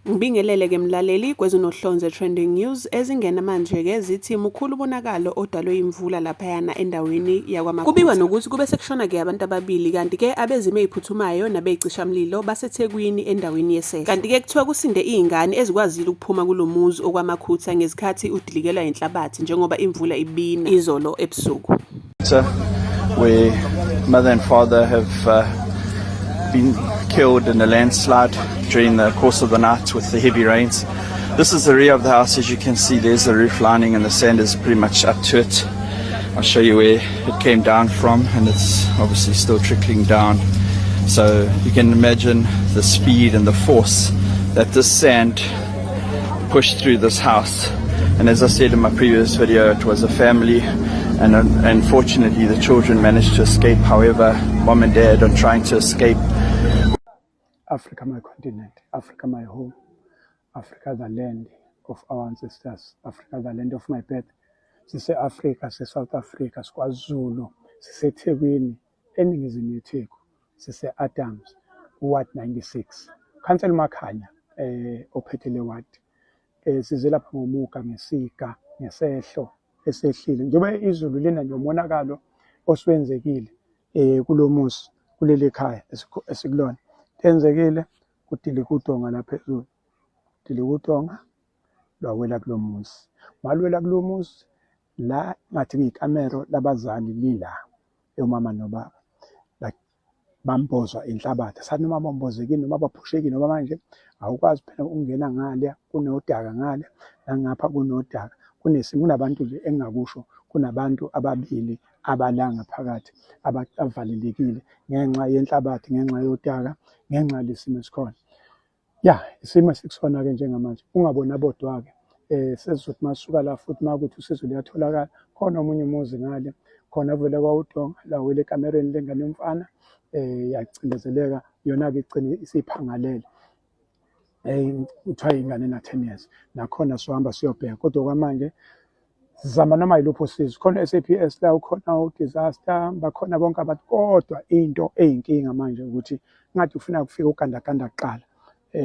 Ngibingelele ke mlaleli kwezinohlonze trending news ezingena manje ke zithi mukhulu bonakalo odalwe imvula laphayana endaweni yakwaMakhutha. Kubiwa nokuthi kube sekushona ke abantu ababili kanti ke abezimo eziphuthumayo nabeyicishamlilo baseThekwini endaweni yeSehla. Kanti ke kuthiwa kusinde izingane ezikwazile ukuphuma kulomuzi okwaMakhutha ngezikhathi udilikelwa inhlabathi njengoba imvula ibina izolo ebusuku. Where mother and father have been killed in a landslide during the course of the night with the heavy rains. This is the rear of the house. As you can see, there's the roof lining and the sand is pretty much up to it. I'll show you where it came down from, and it's obviously still trickling down. So you can imagine the speed and the force that this sand pushed through this house. And as I said in my previous video, it was a family, and unfortunately the children managed to escape. However, mom and dad are trying to escape. Africa, my continent, Africa, my home, Africa, the land of our ancestors, Africa, the land of my birth. Sise Africa, sise South Africa, SwaZulu, sise Thekwini, eningizimu yeTheku, sise Adams, Ward 96. Council Makhanya, ophethele ward. Size lapha ngomuka ngesika, ngesehlo, esehlile. Njengoba izulu lina nje umonakalo oswenzekile kulomuzi, kuleli ekhaya esikulona. Tenzekile kudile kutonga lapha phezulu. Dile kutonga lwawela kulomuzi. Malwela kulomuzi la ngathi ngikamero labazali lila umama nobaba. La bambozwa inhlabathi. Sathi noma bambozekile noma baphushekile noma manje awukwazi phela ukungena ngale kunodaka ngale ngapha kunodaka. Kunabantu nje engakusho kunabantu ababili abalanga phakathi abavalelekile ngenxa yenhlabathi ngenxa yodaka ngenxa lesimo esikhona. Ya isimo sikusona ke njengamanje ungabona bodwa ke sesizothi masuka la futhi makuthi usizo liyatholakala khona omunye umuzi ngale khona vele kwaUdonga la wele ekamereni lengane yomfana yacindezeleka yona ke igcine isiphangalele uthiwa ingane na 10 years nakhona sohamba siyobheka kodwa kwamanje zama noma yilupho sizo khona SAPS la ukhona disaster bakhona bonke abantu kodwa into eyinkinga manje ukuthi ngathi ufuna kufika ugandaganda kuqala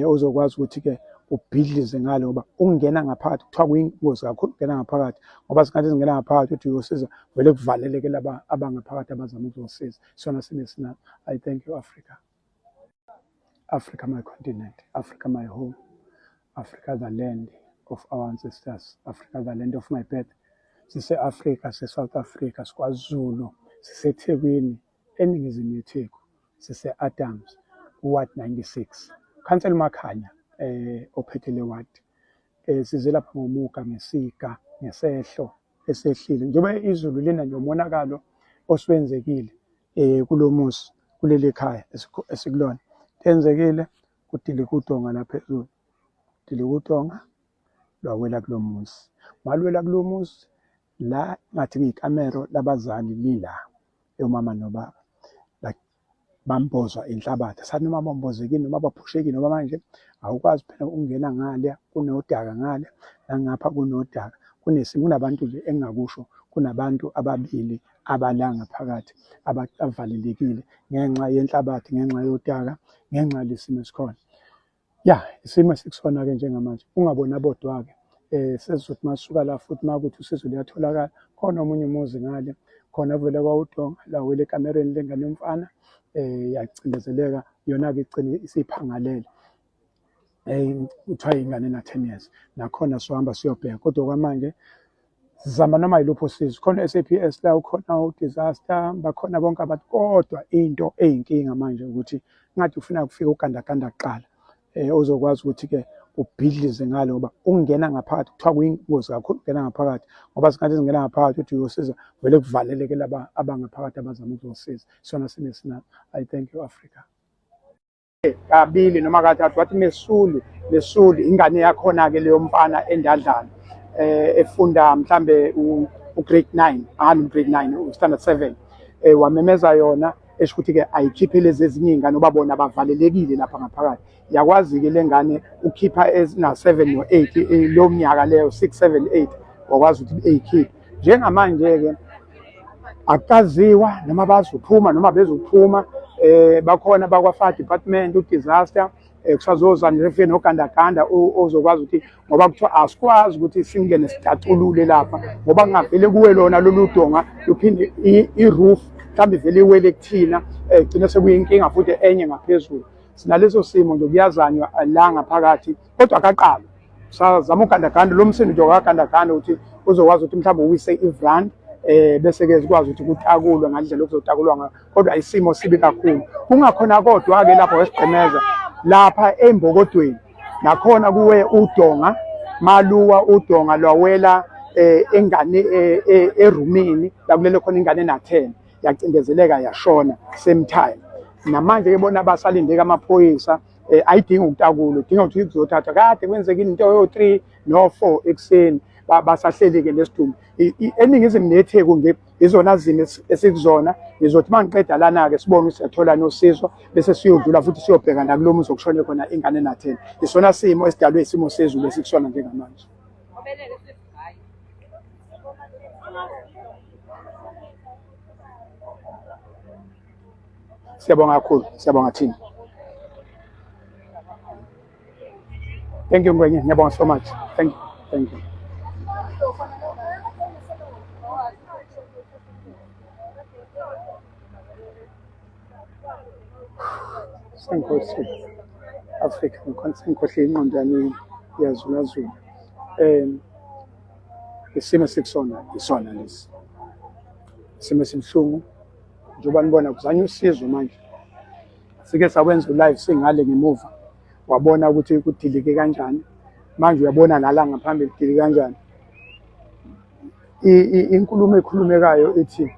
ozokwazi ukuthi ke ubhidlize ngale ngoba ungena ngaphakathi kuthiwa kuyingozi kakhulu ukungena ngaphakathi ngoba singathi singena ngaphakathi uthi uyosiza vele kuvaleleke laba abangaphakathi abazama ukuzosiza sona sinesina. I thank you Africa. Africa, my continent, Africa, my home, Africa, the land of our ancestors, Africa, the land of my birth. Sise Africa, sise South Africa, SwaZulu, sise Thekwini, eningizimu yeTheku, sise Adams, Ward 96. Council Makhanya, ophethele ward. Size lapha ngomuka ngesika, ngesehlo, esehlile. Njengoba izulu lina nje umonakalo oswenzekile kulomuzi, kuleli ekhaya esikulona. Tenzekile kudile kutonga lapha phezulu. Dile kutonga lwawela kulomuzi. Malwela kulomuzi la ngathi ngikamero labazali lila umama nobaba. La bambozwa inhlabathi. Sathi noma bambozekile noma baphushekile noma manje awukwazi phela ukungena ngale kunodaka ngale ngapha kunodaka. Kunabantu nje engakusho kunabantu ababili abalanga phakathi abavalelekile ngenxa yenhlabathi ngenxa yodaka ngenxa lesimo esikhona. Ya isimo sikusona ke njengamanje ungabona bodwa ke sesizothi masuka la futhi makuthi usizo liyatholakala khona omunye umuzi ngale khona vele kwaUdonga la wele ekamereni lengane yomfana yacindezeleka yona ke igcine isiphangalele uthiwa ingane na 10 years nakhona sohamba siyobheka kodwa kwamanje zama noma yilupho sizo khona SAPS la ukhona disaster bakhona bonke abantu kodwa into eyinkinga manje ukuthi ngathi ufuna kufika ugandaganda kuqala ozokwazi ukuthi ke ubhidlize ngale ngoba ungena ngaphakathi kuthiwa kuyingozi kakhulu ukungena ngaphakathi ngoba singathi singena ngaphakathi uthi uyosiza vele kuvaleleke laba abangaphakathi abazama ukuzosiza sona sinesina. I thank you Africa. Kabili noma kathathu wathi mesuli ingane yakhona ke leyo mfana endadlana efunda mhlambe ugrade 9 grade 9 standard 7 wamemeza yona eshukuthi ke ayikhiphe lezi ezinye ingane oba bona bavalelekile lapha ngaphakathi yakwazi ke lengane ukhipha ezina 7 no 8 lo mnyaka leyo 6 7 8 wakwazi ukuthi eyikhiphe njengamanje ke akaziwa noma bazophuma noma bezophuma bakhona bakwa fire department disaster kusazoza nje kufike nogandaganda ozokwazi ukuthi ngoba kuthiwa asikwazi ukuthi singene sidaculule lapha ngoba kungavele kuwe lona lolu donga luphinde i-roof mhlawumbe vele iwele kuthina gcine sekuyinkinga futhi enye ngaphezulu. Sinaleso simo nje kuyazanywa la ngaphakathi kodwa akaqala sazama ugandaganda lo msindo nje wakagandaganda ukuthi uzokwazi ukuthi mhlawumbe uwise ivrand bese-ke zikwazi ukuthi kutakulwe ngalindlela okuzotakulwa ngayo kodwa isimo sibi kakhulu. Kungakhona kodwa-ke lapho wesigqemeza lapha embokodweni nakhona kuwe udonga maluwa udonga lwawela engane erumini la kulele khona ingane na-10 yacindezeleka yashona same time. Namanje-ke bona basalindeka amaphoyisa ayidingi ukutakulwa idinga ukuthi kuzothathwa kade kwenzekile into yo-3 no-4 ekuseni basahleli-ke nesidumbu. Eningizimu neTheku nje izona zimo esikuzona ngizothi uma ngiqeda lana-ke sibone ukuthi siyathola nosizo bese siyodlula futhi siyobheka nakulo muzi okushone khona ingane na-10. Isona simo esidalwe isimo sezulu esikusona njengamanje. Siyabonga kakhulu, siyabonga thina. Thank you Ngwenye, ngiyabonga so much. Thank you. Thank you. Senkosi Africa ngikhohle ingqondo yami yazulazula. Isimo sikusona isona lesi. Isimo simhlungu njengoba nibona kuzanywa usizo manje. Sike sakwenza live singale ngemuva. Wabona ukuthi kudilike kanjani. Manje uyabona nala ngaphambili kudilike kanjani. Inkulumo ekhulumekayo ethi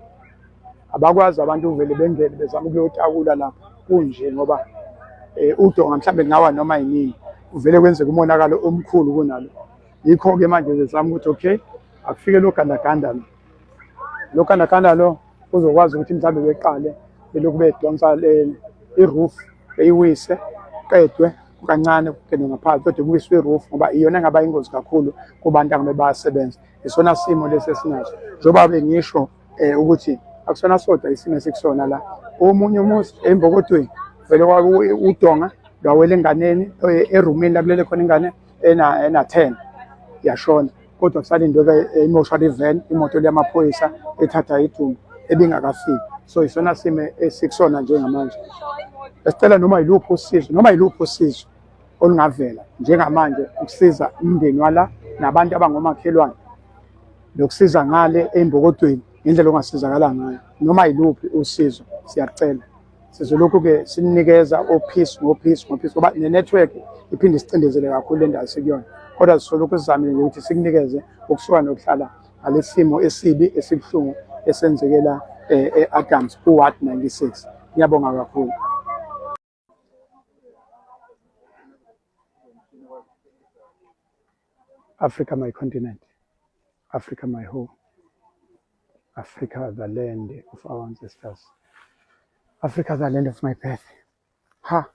abakwazi abantu uvele bengene bezama ukuyotakula lapha kunje ngoba udonga mhlambe ngawa noma yini uvele kwenzeka umonakalo omkhulu kunalo. Yikho ke manje bezama ukuthi okay akufike lo gandaganda lo gandaganda lo uzokwazi ukuthi mhlambe beqale belokhu bedonsa i-roof beyiwise qedwe kancane kungene ngaphansi kodwa kuwiswe i-roof ngoba iyona engaba ingozi kakhulu kubantu angabe bayasebenza. Isona simo lesi esinaso njengoba bengisho ukuthi akusona sodwa isimo esikusona la omunye umuzi embokodweni vele udonga lwawela enganeni erumini la kulele khona ingane ena-10 yashona kodwa kusalindwe-ke i-mortuary van imoto yamaphoyisa ethatha idumbu ebingakafiki. So isona simo esikusona njengamanje. Esicela noma yiluphi usizo olungavela njengamanje ukusiza umndeni wala nabantu abangomakhelwane lokusiza ngale embokodweni indlela ongasizakala ngayo noma yiluphi usizo siyacela. Sizolokhu-ke sinikeza ophisi ngophisi ngoba ne-network iphinde isicindezele kakhulu le ndawo sikuyona kodwa sisolokhu sizamile nje ukuthi sikunikeze ukusuka nokuhlala ngalesimo esibi esibuhlungu esenzekela e-Adams ku-Ward 96. Ngiyabonga kakhulu. Africa my continent, Africa my home, Africa the land of our ancestors, Africa the land of my birth. Ha!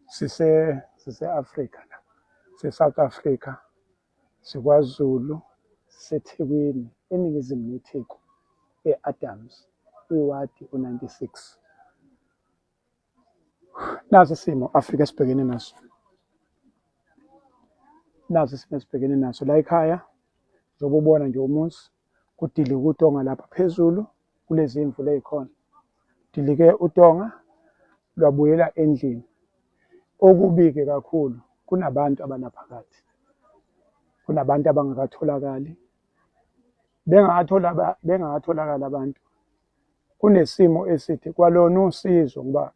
Sise Africa, South Africa, KwaZulu, Thekwini, eningizimu neTheku, e-Adams, iWard 96. Nazi isimo Africa esibhekene naso. La ekhaya njengoba ubona nje umuzi kudilike udonga lapha phezulu kulezi imvula ezikhona. Dilike udonga lwabuyela endlini. Okubike kakhulu kunabantu abanaphakathi. Kunabantu abangakatholakali. Bengakatholakala abantu. Kunesimo esithi kwalona usizo ngoba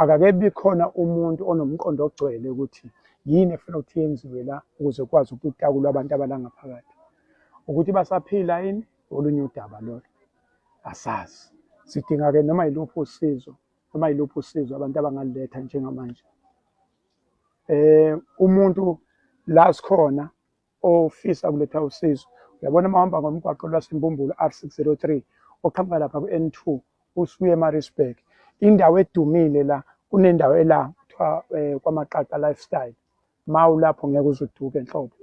akake bikhona umuntu onomqondo ogcwele ukuthi yini efanele ukuthi yenziwe la ukuze kwazi ukutakulwa abantu abalangaphakathi. Ukuthi basaphila yini olunye udaba lolo asazi. Sidinga-ke noma yiluphi usizo abantu abangaletha njengamanje. Umuntu la sikhona ofisa kuletha usizo uyabona mahamba ngomgwaqo lwaseMbumbulu R603 oqhamuka lapha ku-N2 usuye eMaritzburg. Indawo edumile la kunendawo ela kuthiwa kwaMaqaqa lifestyle. Mawulapho ngeke uzuduke enhlobo.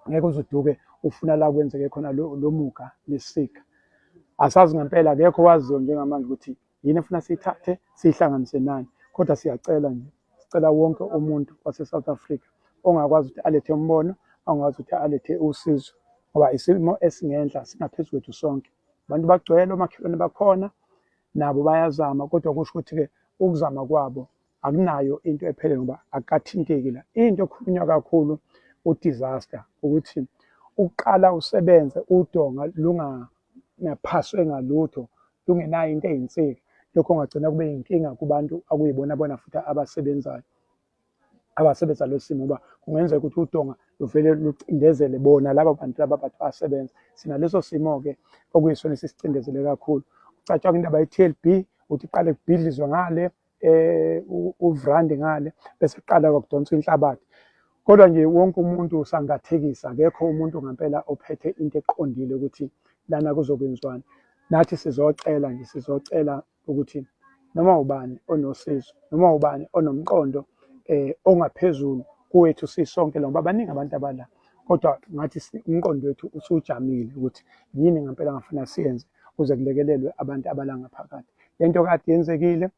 Ngeke uzuduke ufuna la kwenzeke khona lo muka lesika. Asazi ngempela akekho waziyo njengamanje ukuthi yini efuna siyithathe siyihlanganise nani, kodwa siyacela nje, sicela wonke umuntu wase-South Africa ongakwazi ukuthi alethe umbono, ongakwazi ukuthi alethe usizo, ngoba isimo esingenhla singaphezu kwethu sonke. Abantu bagcwele, omakhelwane bakhona, nabo bayazama, kodwa kusho ukuthi-ke ukuzama kwabo akunayo into ephelele ngoba akukathinteki la. Into ekhulunywa kakhulu u-disaster ukuthi ukuqala usebenze udonga lungaphaswe ngalutho, lungenayo into eyinsika, lokho kungagcina kube yinkinga kubantu akuyibona bona futhi abasebenzayo, abasebenza lesi simo, ngoba kungenzeka ukuthi udonga luvele lucindezele bona laba bantu laba bathi basebenza. Sina leso simo-ke okuyisona esisicindezele kakhulu. Kucatshangwa indaba ye-TLB ukuthi iqale kubhidlizwe ngale, uvrandi ngale, bese kuqala kwakudonswa inhlabathi. Kodwa nje wonke umuntu usangathekisa, akekho umuntu ngempela ophethe into eqondile ukuthi lana kuzokwenziwani. Nathi sizocela nje, sizocela ukuthi noma ubani onosizo, noma ubani onomqondo ongaphezulu kuwethu sisonke la, ngoba baningi abantu abala, kodwa ngathi umqondo wethu usujamile ukuthi yini ngempela ngafuna siyenze ukuze kulekelelwe abantu abala ngaphakathi. Lento kade yenzekile,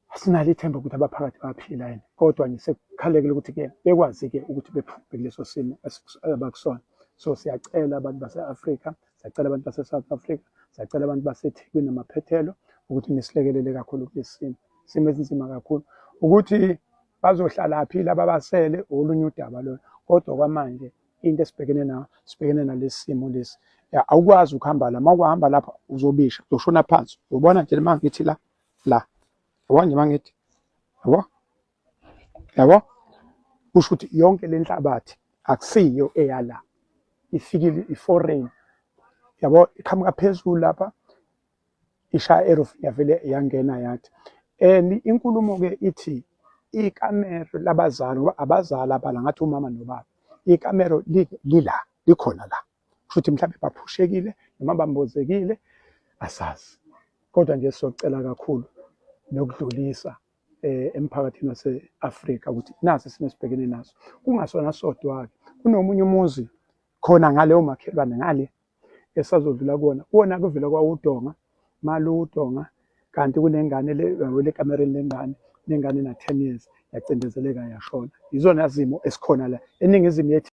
asinalo ithemba ukuthi abaphakathi bayaphila yini, kodwa nje sekukhalekile ukuthi-ke bekwazi-ke ukuthi bephume kuleso simo abakusona. So siyacela abantu base-Afrika, siyacela abantu base-South Africa, siyacela abantu baseThekwini namaphethelo ukuthi nisilekelele kakhulu kulesi simo. Isimo esinzima kakhulu ukuthi bazohlala phi laba basele, olunye udaba lolo, kodwa kwamanje into esibhekene nayo, sibhekene nalesi simo lesi. Awukwazi ukuhamba la, mawuhamba lapha uzobisha, uzoshona phansi. Ubona nje uma ngithi la yabona nje mangithi, yabo kusho ukuthi yonke le nhlabathi akusiyo eyala, ifikile i-foreign, yabo, iqhamuka phezulu lapha, ishaya eroof, yavele yangena yathi. And inkulumo-ke ithi ikamero labazali, ngoba abazali abala ngathi umama nobaba, ikamero lila likhona la, kusho ukuthi mhlawumbe baphushekile noma bambozekile, asazi. Kodwa nje siyocela kakhulu nokudlulisa emphakathini wase-Afrika ukuthi nasi isimo esibhekene naso, kungasona sodwa-ke, kunomunye umuzi khona ngale omakhelwane ngale esazodlula kuwona kuvela kwawudonga, malo udonga, kanti kunengane le kamereni lengane na 10 years yacindezeleka yashona. Izona zimo esikhona la eningizimu yethu.